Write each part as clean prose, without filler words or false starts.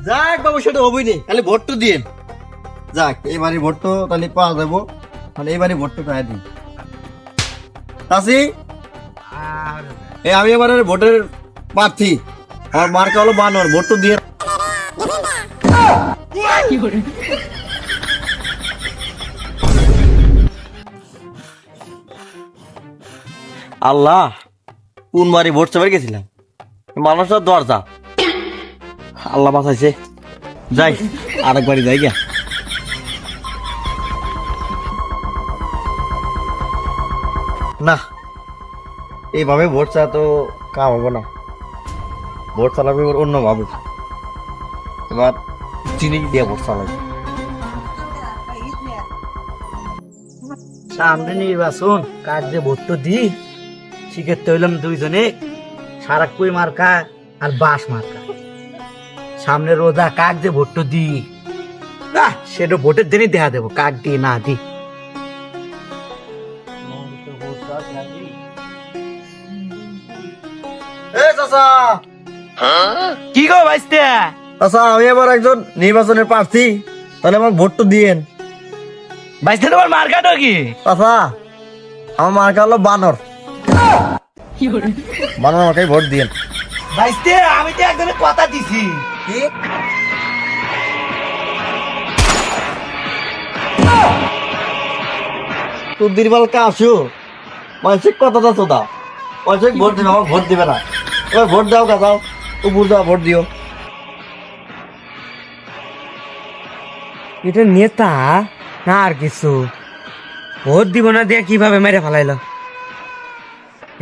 যাক বাবু সেটা হবই নি, তাহলে ভোট তো দিন। যাক এবারে ভোট তো তাহলে পাওয়া যাবো, মানে এবারে ভোট তো পাই দিন। চাষি আমি এবারে ভোটের প্রার্থী, আমার মার্কা হলো বানর, ভোট তো দিয়ে। আল্লাহ, কোন বাড়ি ভোট চাপে গেছিলাম, মানুষের দরজা। আল্লাহ বাঁচাইছে, যাই আরেকবারই যাই গা। না, এইভাবে ভোট চা তো কাম হবো না, ভোট চালাবে অন্য ভাবে। এবার চিনি দিয়ে ভোট চালাবে। সামনে নির্বাচন, কার যে ভোট তো দি শিখেতে হইলাম দুইজনে, সারাকুই মার্কা আর বাস মার্কা। সামনে রোজা, কাক যে ভোট তো দি না, সেটা ভোটের দিনই দেখা দেবো কাক দি না দি। কি গো ভাইস্তে? আচ্ছা আমি এবার একজন নির্বাচনের প্রার্থী, তাহলে আমার ভোট তো দিয়েন। ভাইস্তে তোমার মার্কাটা কি? আচ্ছা আমার মার্কা হলো বানর, বানর আমাকে ভোট দিয়েন। ভাইস্তে আমি তো একজনের কথা দিছি। কি তোর দিরবাল কাশু মানসিক কথাটা তো দাও, মানসিক ভোট দিবে, আমার ভোট দিবে না। এবার ভোট দাও কা দাও, উপর দাও ভোট দিও। এটা নেতা না আর কিছু, ভোট দিব না দিয়ে কিভাবে মেরে ফেলাইলো,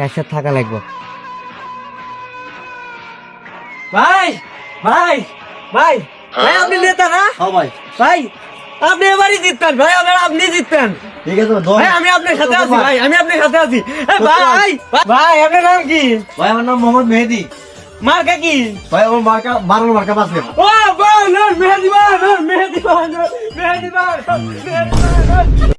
একসাথে থাকা লাগবে। ভাই ভাই ভাই ভাই, আপনি নেতা না? হ্যাঁ ভাই, ভাই আপনি এবারই জিততেন ভাই, আপনি জিততেন ঠিক আছে ভাই, আমি আপনার সাথে আছি ভাই, আমি আপনার সাথে আছি। ভাই ভাই আপনার নাম কি? ভাই আমার নাম মোহাম্মদ মেহেদি। মার্কা কি? ভাই আমার মার্কা বানর মার্কা বাঁচবে। ও মেহেদি ভাই, মেহেদি ভাই, মেহেদি ভাই, মেহেদি ভাই।